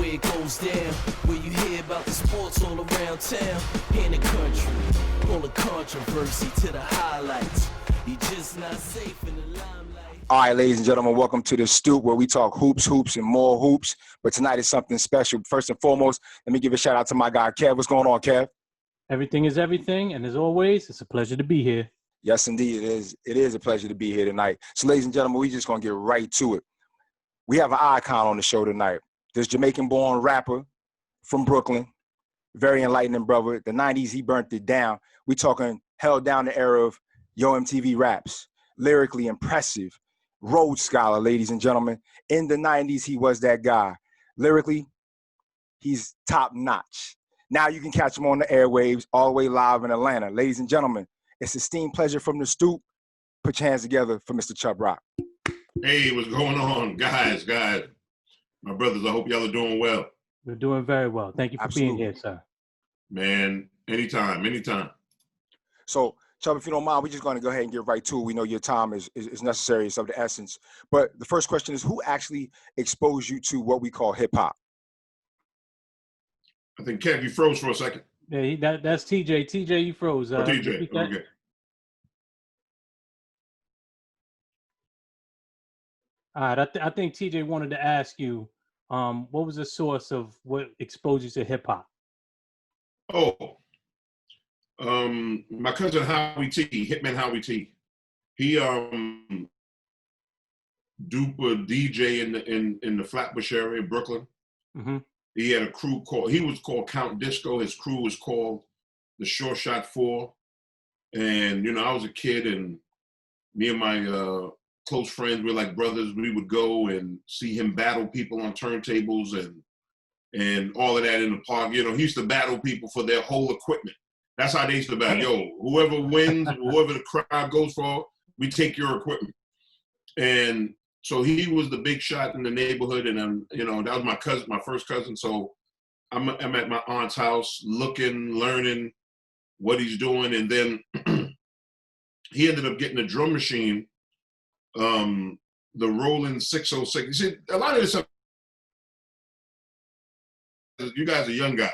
where it goes down, where you hear about the sports all around town. In the country, full of controversy to the highlights. You just not safe in the limelight. All right, ladies and gentlemen, welcome to the Stoop, where we talk hoops, and more hoops. But tonight is something special. First and foremost, let me give a shout out to my guy, Kev. What's going on, Kev? Everything is everything, and as always, it's a pleasure to be here. Yes, indeed, it is. It is a pleasure to be here tonight. So, ladies and gentlemen, we're just going to get right to it. We have an icon on the show tonight. This Jamaican-born rapper from Brooklyn, very enlightening brother. The 90s, he burnt it down. We talking held down the era of Yo MTV raps, lyrically impressive, Rhodes Scholar, ladies and gentlemen. In the 90s, he was that guy. Lyrically, he's top notch. Now you can catch him on the airwaves all the way live in Atlanta. Ladies and gentlemen, it's a esteemed pleasure from the Stoop. Put your hands together for Mr. Chubb Rock. Hey, what's going on, guys? My brothers, I hope y'all are doing well. We're doing very well. Thank you for being here, sir. Man, anytime. So, Chubb, if you don't mind, we're just going to go ahead and get right to it. We know your time is necessary. It's of the essence. But the first question is, who actually exposed you to what we call hip-hop? I think, Kev, you froze for a second. Yeah, that's TJ. TJ, you froze. TJ, okay. All right, I think TJ wanted to ask you, what was the source of what exposed you to hip-hop? Oh, my cousin Howie T, Hitman Howie T, he dupe a DJ in the Flatbush area in Brooklyn. Mm-hmm. He had a crew he was called Count Disco. His crew was called the Sure Shot 4. And, I was a kid, and me and my close friends were like brothers. We would go and see him battle people on turntables and all of that in the park. He used to battle people for their whole equipment. That's how they used to battle. Yo, whoever wins, whoever the crowd goes for, we take your equipment. And so he was the big shot in the neighborhood, and that was my cousin, my first cousin. So I'm at my aunt's house, looking, learning what he's doing, and then he ended up getting a drum machine, the Roland 606. You see, a lot of this stuff, you guys are young guys.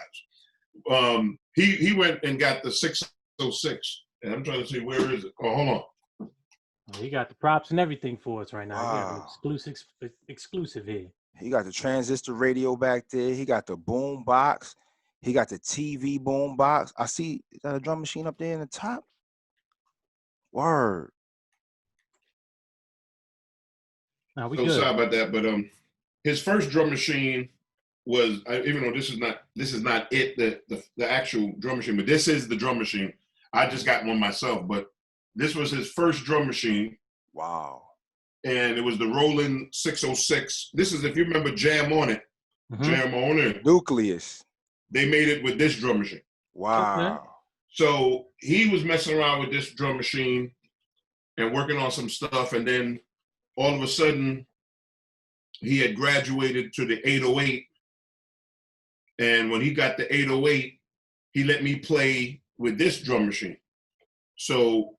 He went and got the 606, and I'm trying to see, where is it? Oh, hold on. He got the props and everything for us right now. Wow. Exclusive here. He got the transistor radio back there. He got the boom box. He got the TV boom box. I see, is that a drum machine up there in the top? Word. Now we So good. sorry about that, but his first drum machine was, even though this is not it, the actual drum machine, but this is the drum machine. I just got one myself, but this was his first drum machine. Wow. And it was the Roland 606. This is, if you remember Jam On It. Mm-hmm. Jam On It. Nucleus. They made it with this drum machine. Wow. Okay. So he was messing around with this drum machine and working on some stuff. And then all of a sudden, he had graduated to the 808. And when he got the 808, he let me play with this drum machine. So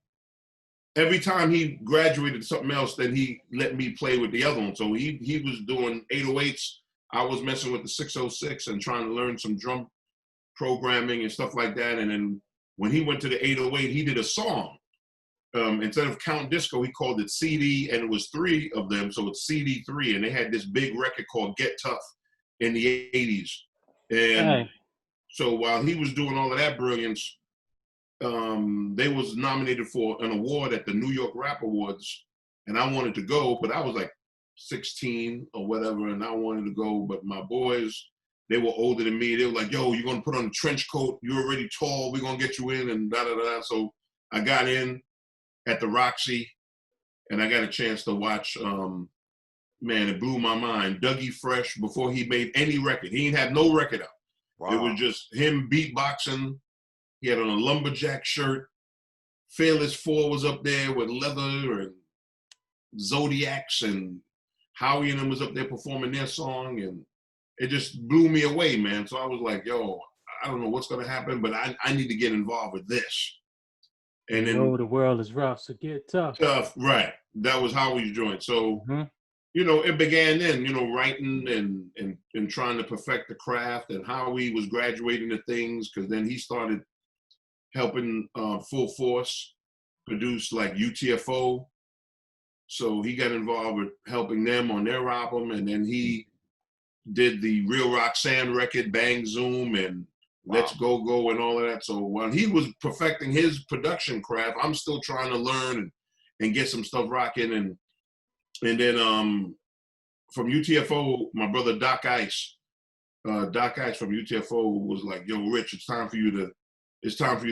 every time he graduated to something else, then he let me play with the other one. So he was doing 808s. I was messing with the 606 and trying to learn some drum programming and stuff like that. And then when he went to the 808, he did a song. Instead of Count Disco, he called it CD, and it was 3 of them. So it's CD3. And they had this big record called Get Tough in the 80s. And so while he was doing all of that brilliance, they was nominated for an award at the New York Rap Awards, and I wanted to go, but I was like 16 or whatever, and I wanted to go, but my boys, they were older than me. They were like, yo, you're going to put on a trench coat. You're already tall. We're going to get you in, and da-da-da. So I got in at the Roxy, and I got a chance to watch, man, it blew my mind. Dougie Fresh, before he made any record. He didn't have no record out. Wow. It was just him beatboxing. He had on a lumberjack shirt. Fearless 4 was up there with leather and Zodiacs, and Howie and them was up there performing their song, and it just blew me away, man. So I was like, yo, I don't know what's going to happen, but I need to get involved with this. And then, the world is rough, so get tough. Tough, right. That was Howie's joint. So it began then, writing and trying to perfect the craft, and Howie was graduating to things, because then he started helping Full Force produce like UTFO. So he got involved with helping them on their album, and then he did the Real Roxanne record, Bang Zoom, and Let's Go Go, and all of that. So while he was perfecting his production craft, I'm still trying to learn and get some stuff rocking. And then from UTFO, my brother Doc Ice from UTFO was like, "Yo, Rich, it's time for you to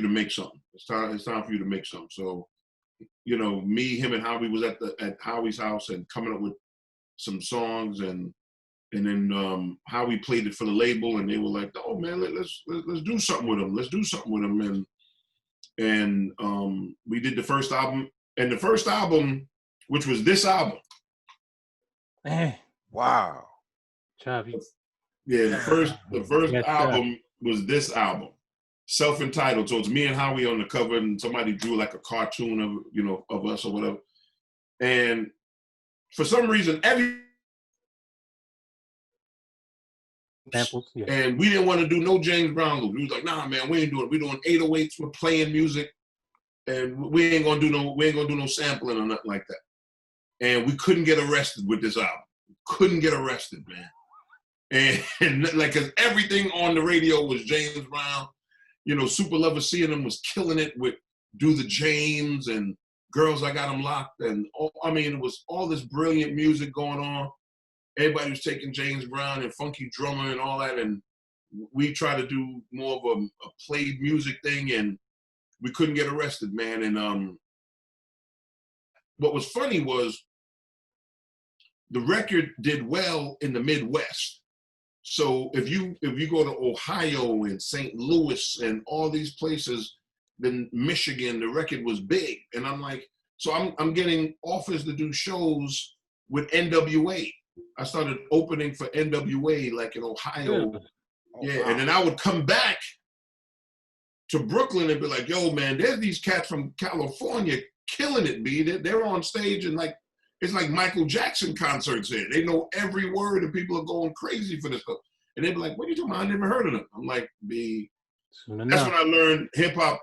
make something. It's time for you to make something." So, me, him, and Howie was at Howie's house and coming up with some songs, and then Howie played it for the label, and they were like, "Oh man, let's do something with him. Let's do something with him." And we did the first album, and the first album, which was this album. Man. Wow. Chubb. Yeah, the first album was this album, self-entitled. So it's me and Howie on the cover, and somebody drew like a cartoon of us or whatever. And for some reason, Samples, yeah. And we didn't want to do no James Brown loops. We was like, nah, man, we ain't doing it. We're doing 808s. We're playing music, and we ain't gonna do no sampling or nothing like that. And we couldn't get arrested with this album. Couldn't get arrested, man. And like, cause everything on the radio was James Brown. Super Lover Seeing Them was killing it with Do the James and Girls I Got Them Locked, and it was all this brilliant music going on. Everybody was taking James Brown and Funky Drummer and all that, and we tried to do more of a played music thing, and we couldn't get arrested, man. And what was funny was the record did well in the Midwest. So if you go to Ohio and St. Louis and all these places, then Michigan, the record was big. And I'm like, so I'm getting offers to do shows with NWA. I started opening for NWA like in Ohio. Yeah, wow. And then I would come back to Brooklyn and be like, yo, man, there's these cats from California killing it, B. They're on stage, and like, it's like Michael Jackson concerts here. They know every word, and people are going crazy for this stuff. And they'd be like, what are you talking about? I never heard of them. I'm like, B. That's when I learned hip hop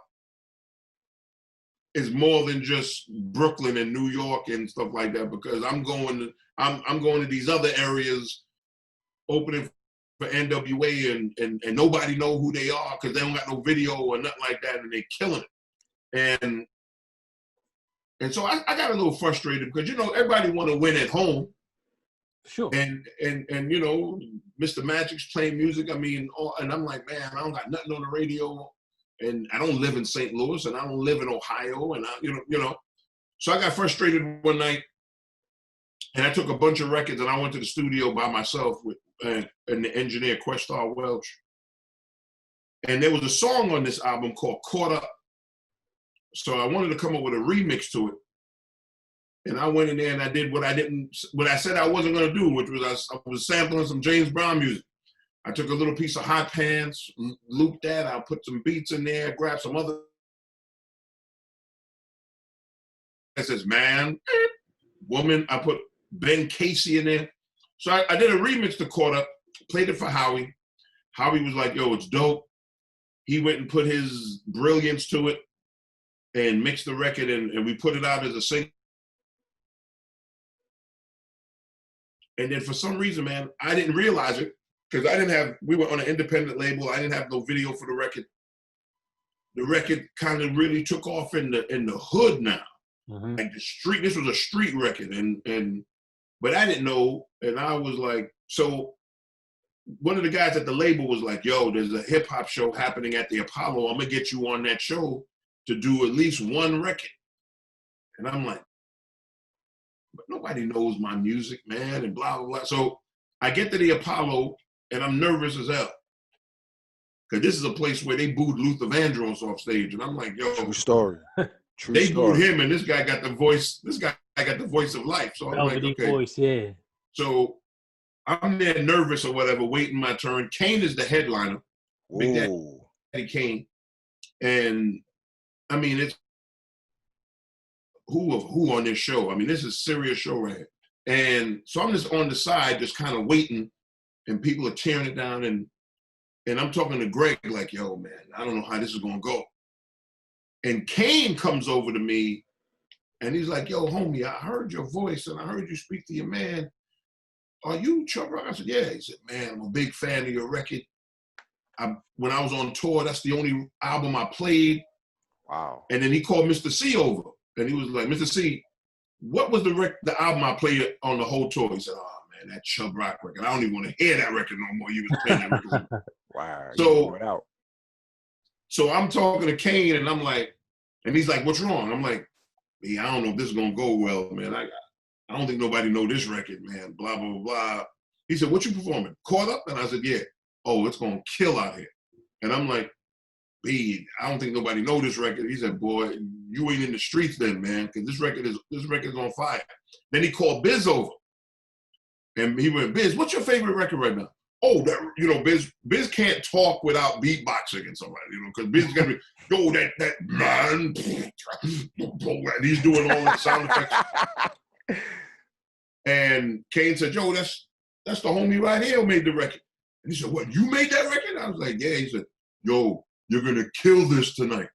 is more than just Brooklyn and New York and stuff like that, because I'm going to these other areas, opening for NWA, and nobody know who they are because they don't got no video or nothing like that, and they're killing it. And so I got a little frustrated because everybody want to win at home. Sure. And Mr. Magic's playing music. And I'm like, man, I don't got nothing on the radio. And I don't live in St. Louis, and I don't live in Ohio, and So I got frustrated one night, and I took a bunch of records, and I went to the studio by myself with and the engineer Questar Welch. And there was a song on this album called "Caught Up." So I wanted to come up with a remix to it, and I went in there and I did what I said I wasn't going to do, which was I was sampling some James Brown music. I took a little piece of Hot Pants, looped that, I put some beats in there, grabbed some other. It says man, woman. I put Ben Casey in there. So I did a remix to Caught Up, played it for Howie. Howie was like, yo, it's dope. He went and put his brilliance to it and mixed the record, and we put it out as a single. And then for some reason, man, I didn't realize it, because we were on an independent label. I didn't have no video for the record. The record kind of really took off in the hood now. Mm-hmm. Like the street, this was a street record. But I didn't know. And I was like, so one of the guys at the label was like, yo, there's a hip hop show happening at the Apollo. I'm gonna get you on that show to do at least one record. And I'm like, but nobody knows my music, man, and blah, blah, blah. So I get to the Apollo, and I'm nervous as hell, because this is a place where they booed Luther Vandross off stage, and I'm like, yo, true story. True they story. booed him, and this guy got the voice. This guy got the voice of life. So I'm like, okay. Voice, yeah. So I'm there nervous or whatever, waiting my turn. Kane is the headliner. Big Daddy Kane, and I mean, it's who on this show. I mean, this is a serious show right here. And so I'm just on the side, just kind of waiting, and people are tearing it down. And I'm talking to Greg like, yo, man, I don't know how this is going to go. And Kane comes over to me, and he's like, yo, homie, I heard your voice, and I heard you speak to your man. Are you Chubb Rock? I said, yeah. He said, man, I'm a big fan of your record. When I was on tour, that's the only album I played. Wow. And then he called Mr. C over, and he was like, Mr. C, what was the album I played on the whole tour? He said, oh, man, that Chubb Rock record. I don't even want to hear that record no more. You was playing that record. Wow. So I'm talking to Kane, and I'm like, and he's like, what's wrong? I'm like, I don't know if this is going to go well, man. I don't think nobody know this record, man, blah, blah, blah, blah. He said, what you performing? Caught Up? And I said, yeah. Oh, it's going to kill out here. And I'm like, I don't think nobody know this record. He said, boy, you ain't in the streets then, man, because this record is on fire. Then he called Biz over. And he went, Biz, what's your favorite record right now? Oh, Biz can't talk without beatboxing and somebody, because Biz is going to be, yo, that man. And he's doing all the sound effects. And Kane said, yo, that's the homie right here who made the record. And he said, what, you made that record? I was like, yeah. He said, yo, you're going to kill this tonight.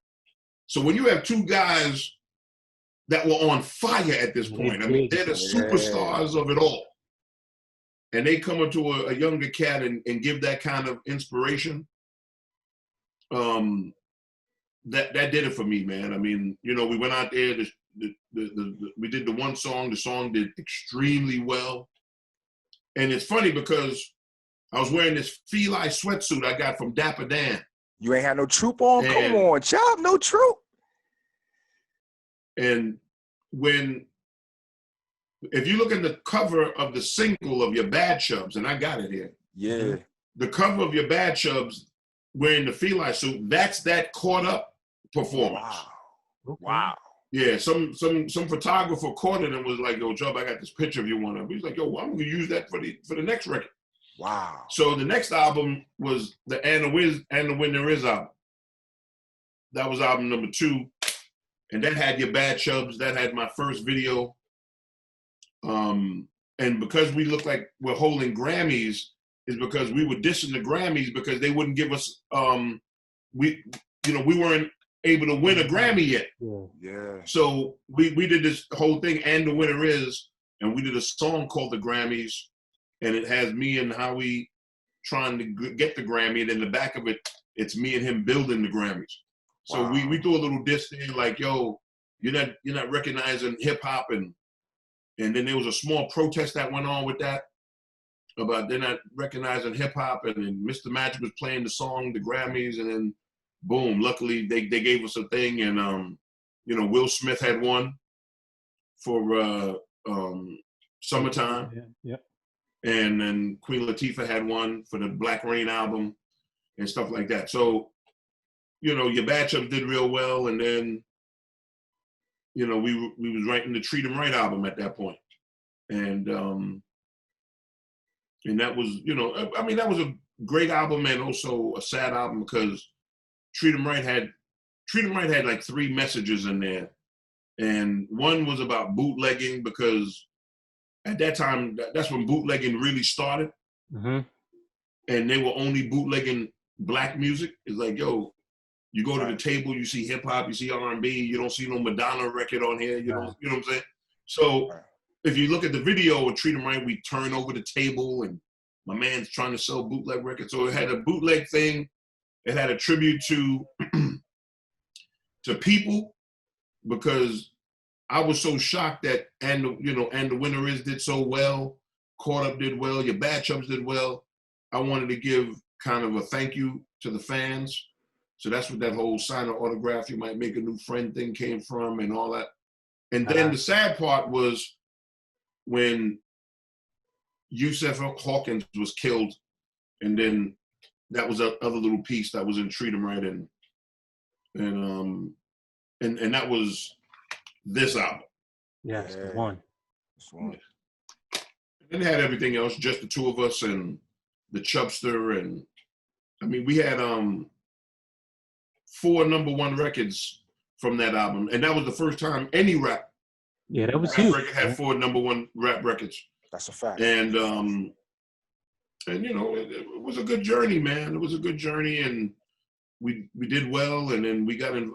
So when you have two guys that were on fire at this point, I mean, they're the superstars of it all. And they come up to a younger cat and give that kind of inspiration. That did it for me, man. I mean, we went out there, we did the one song. The song did extremely well. And it's funny because I was wearing this Feli sweatsuit I got from Dapper Dan. You ain't had no troop on? Come on, Chubb, no troop. And if you look at the cover of the single of Your Bad Chubbs, and I got it here. Yeah. The cover of Your Bad Chubbs wearing the Feli suit, that's that Caught Up performance. Wow. Wow. Yeah, some photographer caught it and was like, yo, Chubb, I got this picture of you one of. He's like, yo, well, I'm gonna use that for the next record. Wow. So the next album was the And the When There Is album. That was album number 2. And that had Your Bad Chubbs. That had my first video. And because we look like we're holding Grammys, is because we were dissing the Grammys because they wouldn't give us, we weren't able to win a Grammy yet. Yeah. So we did this whole thing, And the Winner Is, and we did a song called The Grammys, and it has me and Howie trying to get the Grammy, and in the back of it, it's me and him building the Grammys. So wow. we threw a little diss there, like, yo, you're not recognizing hip hop, and then there was a small protest that went on with that about they're not recognizing hip hop, and then Mr. Magic was playing the song, the Grammys, and then boom, luckily they gave us a thing, and Will Smith had won for Summertime. Yeah. And then Queen Latifah had one for the Black Rain album and stuff like that. So, Your Bad Chubbs did real well, and then we was writing the Treat 'Em Right album at that point. And that was, that was a great album and also a sad album because Treat 'Em Right had like 3 messages in there. And one was about bootlegging because at that time, that's when bootlegging really started. Mm-hmm. And they were only bootlegging Black music. It's like, yo, you go to the table, you see hip hop, you see R&B, you don't see no Madonna record on here, you know what I'm saying? So if you look at the video of Treat 'Em Right, we turn over the table and my man's trying to sell bootleg records. So it had a bootleg thing. It had a tribute to people because I was so shocked that And the Winner Is did so well, Caught Up did well, Your Bad Chubbs did well. I wanted to give kind of a thank you to the fans. So that's what that whole sign or autograph, you might make a new friend thing came from and all that. And then the sad part was when Yusef Hawkins was killed, and then that was a other little piece that was in Treat 'Em Right, and that was this album. Yes, the one. And it had everything else, just the two of us and the Chubster, and I mean we had 4 #1 records from that album, and that was the first time any rap Yeah, that was Rap huge. record had 4 #1 rap records. That's a fact. And you know, it was a good journey, man. It was a good journey, and we did well. And then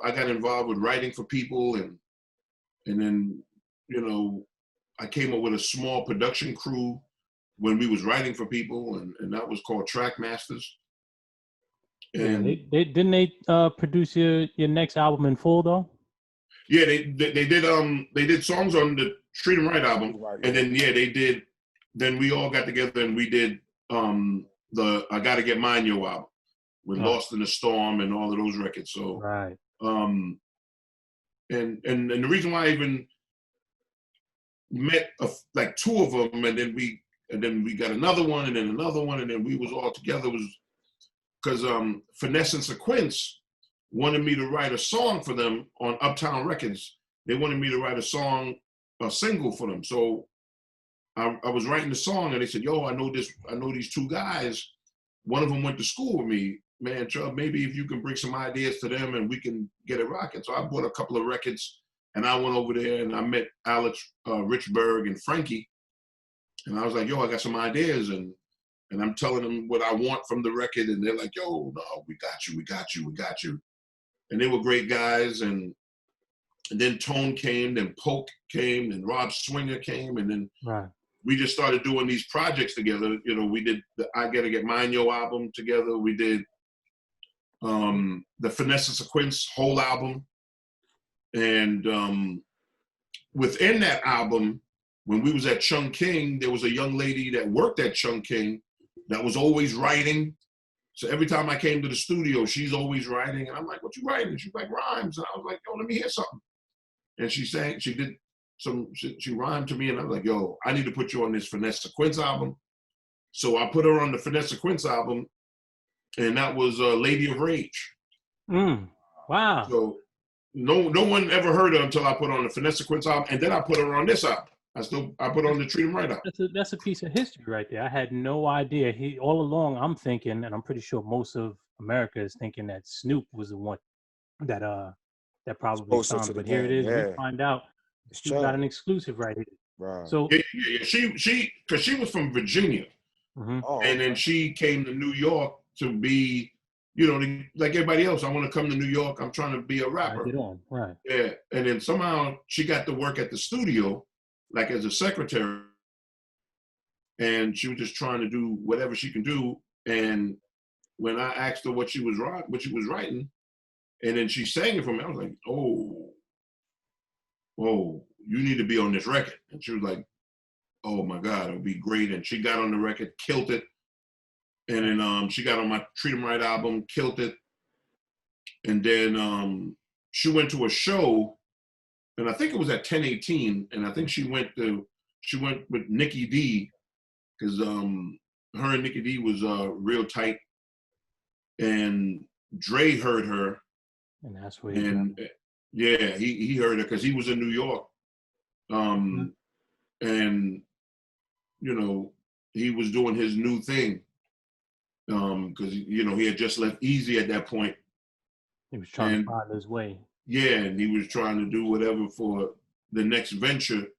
I got involved with writing for people, and then, you know, I came up with a small production crew when we was writing for people, and that was called Track Masters. And Yeah, they didn't produce your next album in full though? yeah, they did songs on the Treat 'Em Right album, Right, and then they did. Then we all got together and we did the I Gotta Get Mine Yo album with Lost in the Storm and all of those records. So right. and the reason why I even met like 2 of them, and then we got another one, and then another one, and then we was all together was because Finesse and Sequence wanted me to write a song for them on Uptown Records. They wanted me to write a single for them. So I was writing the song, and they said, "Yo, I know these 2 guys. One of them went to school with me, man. Chubb, maybe if you can bring some ideas to them, and we can get it rocking." So I bought a couple of records, and I went over there, and I met Alex Richburg and Frankie, and I was like, "Yo, I got some ideas," and I'm telling them what I want from the record, and they're like, "Yo, no, we got you." And they were great guys, and then Tone came, then Polk came, and Rob Swinger came, and then we just started doing these projects together. You know, we did the I Gotta Get Mine Yo album together. We did the Finesse and Sequence whole album. And within that album, when we was at Chung King, there was a young lady that worked at Chung King that was always writing. So every time I came to the studio, she's always writing. And I'm like, "What you writing?" She's like, "Rhymes." And I was like, "Yo, let me hear something." And she rhymed to me, and I was like, "Yo, I need to put you on this Finesse Sequence album." So I put her on the Finesse Sequence album, and that was Lady of Rage. Wow. So no one ever heard her until I put her on the Finesse Sequence album, and then I put her on this album. I put on the Treat 'Em Right album. That's a piece of history right there. I had no idea. All along I'm thinking, and I'm pretty sure most of America is thinking that Snoop was the one that probably found. But here it is. We find out she got an exclusive right here. Right. So yeah. She because she was from Virginia, and then she came to New York to be, you know, like everybody else. I want to come to New York. I'm trying to be a rapper. Get on, right? Yeah, and then somehow she got to work at the studio, like as a secretary, and she was just trying to do whatever she can do. And when I asked her what she was writing, and then she sang it for me, I was like, "Oh, you need to be on this record." And she was like, "Oh my God, it would be great." And she got on the record, killed it. And then she got on my Treat 'Em Right album, killed it. And then she went to a show, and I think it was at 1018, and I think she went with Nikki D, because her and Nikki D was real tight. And Dre heard her. And that's where he heard her because he was in New York. And, you know, he was doing his new thing. Because, you know, he had just left Easy at that point. He was trying to find his way. Yeah, and he was trying to do whatever for the next venture.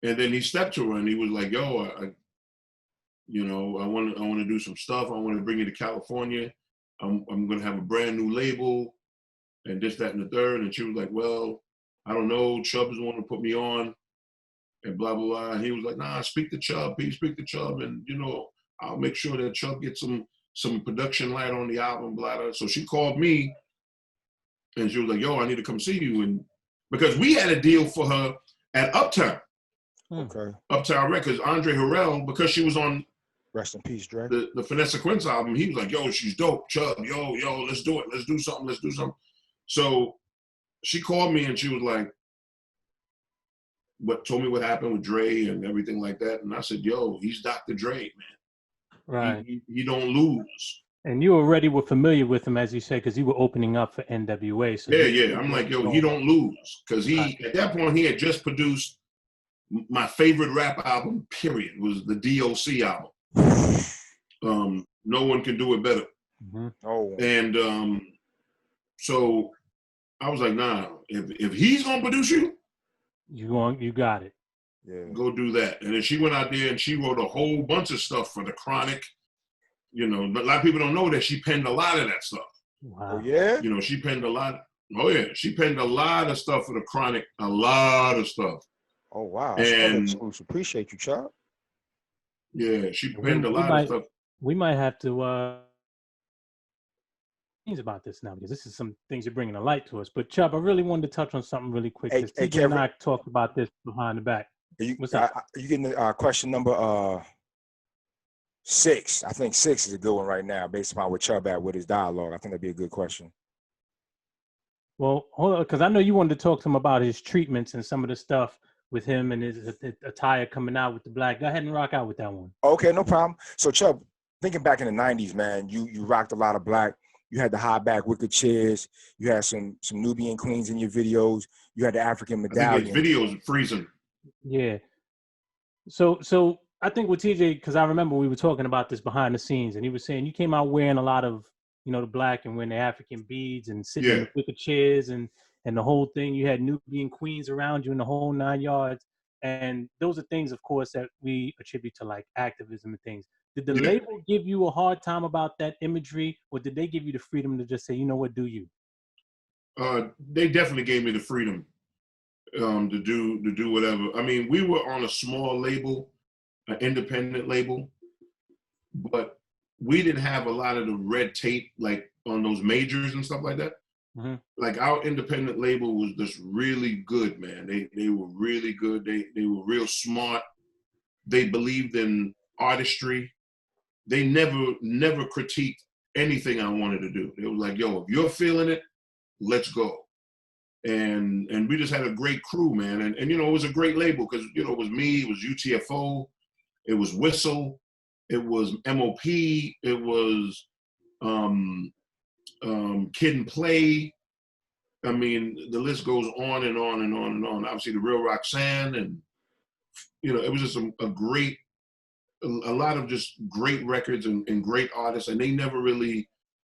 And then he stepped to her and he was like, "Yo, I want to do some stuff. I want to bring you to California. I'm going to have a brand new label and this, that, and the third." And she was like, "Well, I don't know. Chubb is the one to put me on and blah, blah, blah." And he was like, "Nah, speak to Chubb. Please speak to Chubb. And, you know, I'll make sure that Chubb gets some production light on the album, blah, blah." So she called me and she was like, "Yo, I need to come see you." And because we had a deal for her at Uptown. Okay. Uptown Records, Andre Harrell, because she was on Rest in Peace, Dre. The Finesse Sequence album, he was like, "Yo, she's dope. Chubb, yo, let's do it. Let's do something. So she called me and she was like, told me what happened with Dre and everything like that. And I said, "Yo, he's Dr. Dre, man. Right. He don't lose." And you already were familiar with him, as you said, because you were opening up for NWA. So yeah. I'm like, "Yo, he don't lose." Because at that point, he had just produced my favorite rap album, period, was the DOC album. No One Can Do It Better. And so I was like, "Nah, if he's gonna produce you, You got it. Yeah. Go do that. And then she went out there and she wrote a whole bunch of stuff for the Chronic. You know, but a lot of people don't know that she penned a lot of that stuff. Wow. Oh yeah. You know, she penned a lot. Oh yeah, she penned a lot of stuff for the Chronic. A lot of stuff. Oh wow. And Appreciate you, Chubb. Yeah, she penned a lot of stuff. We might have to things about this now because this is some things you're bringing a light to us. But Chubb, I really wanted to touch on something really quick because TJ and I talked about this behind the back. What's up? You getting question number 6? I think 6 is a good one right now, based upon what Chubb at with his dialogue. I think that'd be a good question. Well, hold on, because I know you wanted to talk to him about his treatments and some of the stuff with him and his attire coming out with the black. Go ahead and rock out with that one. Okay, no problem. So Chubb, thinking back in the 90s, man, you rocked a lot of black. You had the high back wicked chairs. You had some Nubian queens in your videos. You had the African medallion. I think his videos freezing. Yeah. So I think with TJ, because I remember we were talking about this behind the scenes, and he was saying you came out wearing a lot of, the black and wearing the African beads and sitting in the wicked chairs and the whole thing. You had Nubian queens around you in the whole 9 yards. And those are things, of course, that we attribute to like activism and things. Did the label give you a hard time about that imagery, or did they give you the freedom to just say, you know what, do you? They definitely gave me the freedom to do whatever. I mean, we were on a small label, an independent label, but we didn't have a lot of the red tape like on those majors and stuff like that. Mm-hmm. Like our independent label was just really good, man. They were really good. They were real smart. They believed in artistry. They never critiqued anything I wanted to do. It was like, yo, if you're feeling it, let's go. And we just had a great crew, man. And it was a great label because, it was me, it was UTFO, it was Whistle, it was MOP, it was Kid and Play. I mean, the list goes on and on and on and on. Obviously, the Real Roxanne, and it was just a lot of just great records and great artists. And they never really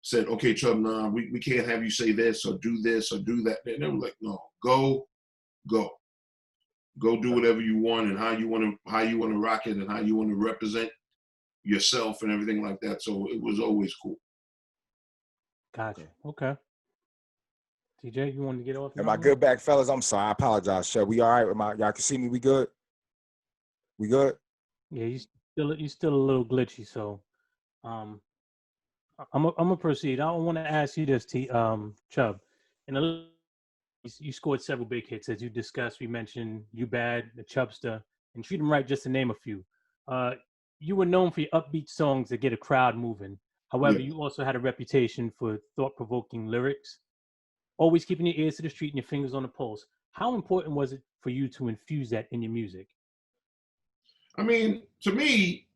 said, "Okay, Chubb, nah, we can't have you say this or do that." And they were like, "No, go do whatever you want and how you want to rock it and how you want to represent yourself and everything like that." So it was always cool. Gotcha. Okay. TJ, you wanted to get off? Am I good back, fellas? I'm sorry. I apologize, Chubb. We all right with y'all can see me? We good? We good? Yeah, you still a little glitchy, so I'm gonna proceed. I want to ask you this, Chubb. You scored several big hits as you discussed. We mentioned You Bad, The Chubbster, and Treat 'Em Right, just to name a few. You were known for your upbeat songs that get a crowd moving. However, you also had a reputation for thought-provoking lyrics, always keeping your ears to the street and your fingers on the pulse. How important was it for you to infuse that in your music? I mean, to me,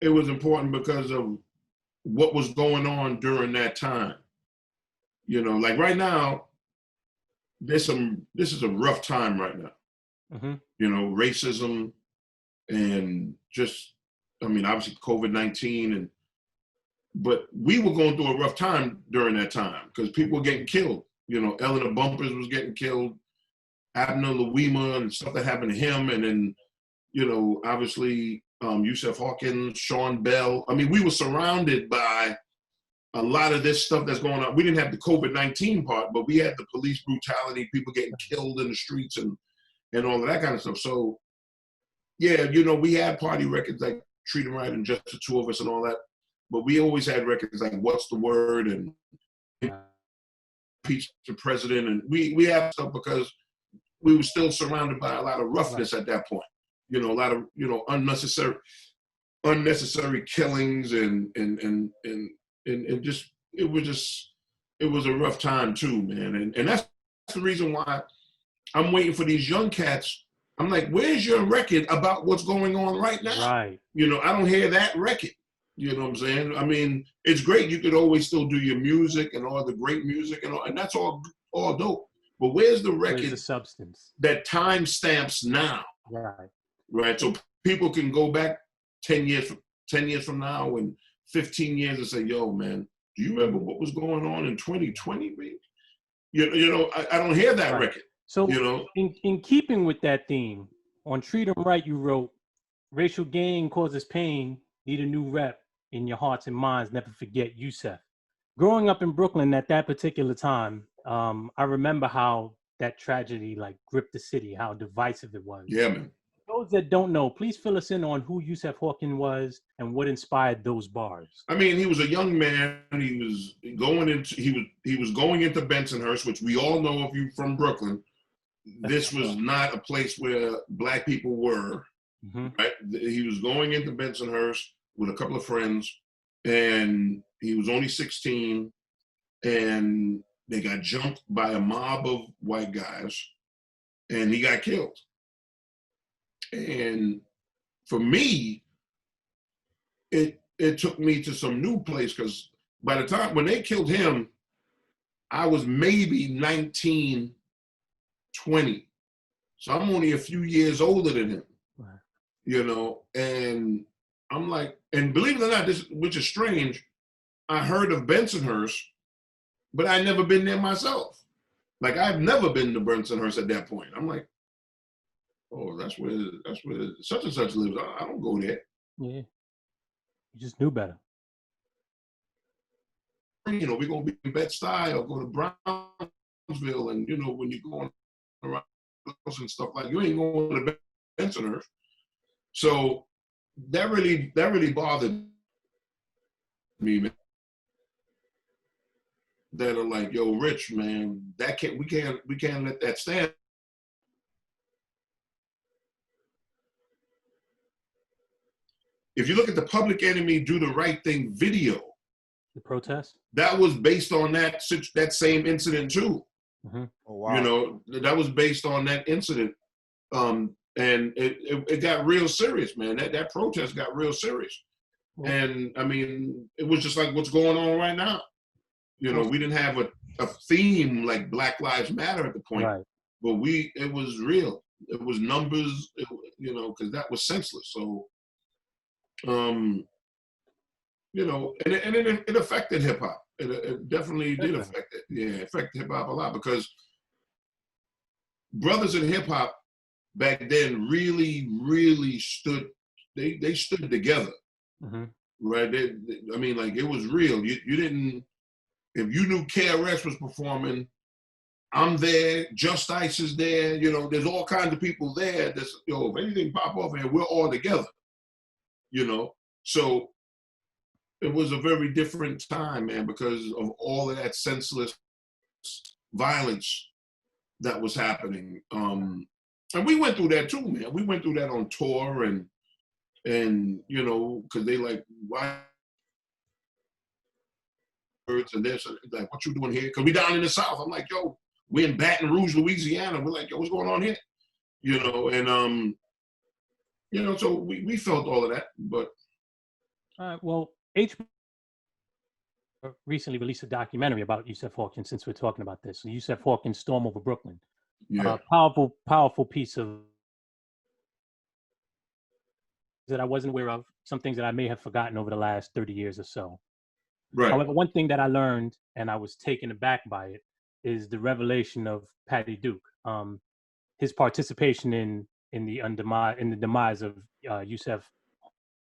it was important because of what was going on during that time. Like right now, this is a rough time right now. Mm-hmm. Racism and just, obviously COVID-19 but we were going through a rough time during that time because people were getting killed. Eleanor Bumpers was getting killed, Abner Louima and stuff that happened to him. And then, obviously Yusef Hawkins, Sean Bell. We were surrounded by a lot of this stuff that's going on. We didn't have the COVID-19 part, but we had the police brutality, people getting killed in the streets and all of that kind of stuff. So, yeah, we had party records like Treat 'Em Right and Just the Two of Us and all that. But we always had records like What's the Word and Impeach the President. And we had stuff because we were still surrounded by a lot of roughness at that point. A lot of, unnecessary killings and just, it was a rough time too, man. And that's the reason why I'm waiting for these young cats. I'm like, where's your record about what's going on right now? Right. I don't hear that record. You know what I'm saying? It's great. You could always still do your music and all the great music and that's all dope. But where's the record? Where's the substance that time stamps now? Right. So people can go back 10 years from now and 15 years and say, yo, man, do you remember what was going on in 2020, baby? I don't hear that record. So, you know, in keeping with that theme, on Treat 'em Right, you wrote, racial gain causes pain, need a new rep in your hearts and minds, never forget Yusef. Growing up in Brooklyn at that particular time, I remember how that tragedy like gripped the city, how divisive it was. yeah, man. Those that don't know, please fill us in on who Yusef Hawkins was and what inspired those bars. I mean, he was a young man. He was going into Bensonhurst, which we all know if you're from Brooklyn. This was not a place where black people were. Mm-hmm. Right? He was going into Bensonhurst with a couple of friends, and he was only 16, and they got jumped by a mob of white guys, and he got killed. And for me, it took me to some new place, because by the time when they killed him, I was maybe 19, 20. So I'm only a few years older than him, Right. you know, and I'm like, and believe it or not, this, which is strange, I heard of Bensonhurst, but I'd never been there myself. Like, I've never been to Bensonhurst at that point. I'm like, oh, that's where such and such lives. I don't go there. Yeah. You just knew better. You know, we're going to be in Bed-Stuy or go to Brownsville, and, you know, when you're going around and stuff like, you ain't going to Bensonhurst. So that really bothered me, man. That are like, yo, Rich, man, we can't let that stand. If you look at the Public Enemy Do the Right Thing video, the protest, that was based on that same incident too. Mm-hmm. Oh, wow. You know, that was based on that incident, and it got real serious, man. That protest got real serious, and I mean, it was just like what's going on right now. You know, we didn't have a theme like Black Lives Matter at the point, right. But it was real. It was numbers, you know, because that was senseless. So, you know, and it affected hip hop. It definitely did affect it. Yeah, it affected hip hop a lot, because brothers in hip hop back then really stood. They stood together, Mm-hmm. right? I mean, like, it was real. You didn't. If you knew KRS was performing, I'm there, Just Ice is there, you know, there's all kinds of people there. If anything pop off and we're all together, you know. So it was a very different time, man, because of all of that senseless violence that was happening. And we went through that too, man. We went through that on tour, and you know, because they like, why? And this, like, what you doing here? Because we down in the South. I'm like, yo, we in Baton Rouge, Louisiana. We're like, yo, what's going on here? You know, and you know, so we felt all of that. But Well, H recently released a documentary about Yusef Hawkins, since we're talking about this. So Yusef Hawkins' Storm Over Brooklyn. yeah, Powerful piece of that I wasn't aware of. Some things that I may have forgotten over the last 30 years or so. right. However, one thing that I learned, and I was taken aback by it, is the revelation of Patty Duke. His participation in the demise of Yusef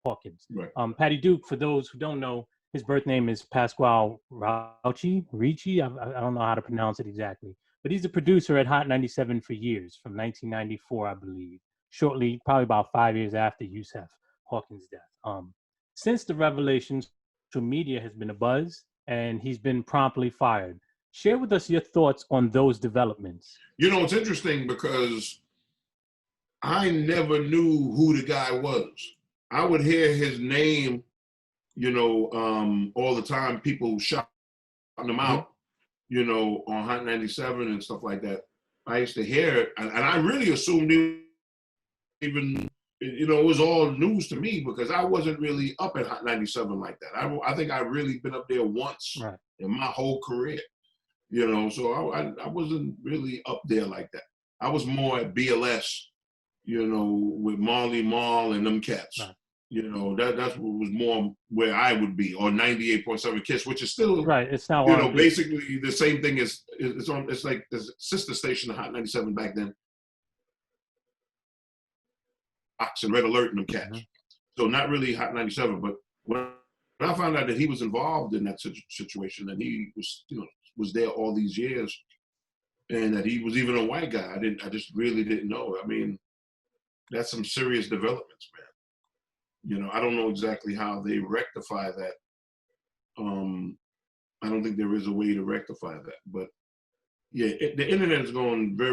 Hawkins. Right. Patty Duke, for those who don't know, his birth name is Pasquale Ricci. I don't know how to pronounce it exactly, but he's a producer at Hot 97 for years, from 1994, I believe. Shortly, probably about 5 years after Yusef Hawkins' death. Since the revelations, social media has been abuzz, and he's been promptly fired. Share with us your thoughts on those developments. You know, it's interesting because I never knew who the guy was. I would hear his name, you know, all the time. People shouting him out, you know, on Hot 97 and stuff like that. I used to hear it, and I really assumed even, you know, it was all news to me, because I wasn't really up at Hot 97 like that. I think I really been up there once in my whole career, you know, so I wasn't really up there like that. I was more at BLS, you know, with Marley Marl and them cats, You know, that's what was more where I would be, or 98.7 Kiss, which is still right. It's not you know R&B. basically the same thing as it's on. It's like the sister station of Hot 97 back then, Fox and Red Alert and them cats. Mm-hmm. So not really Hot 97, but when I found out that he was involved in that situation, and he was was there all these years, and that he was even a white guy, I just really didn't know. I mean, that's some serious developments, man. You know, I don't know exactly how they rectify that. I don't think there is a way to rectify that, but yeah, the internet is going very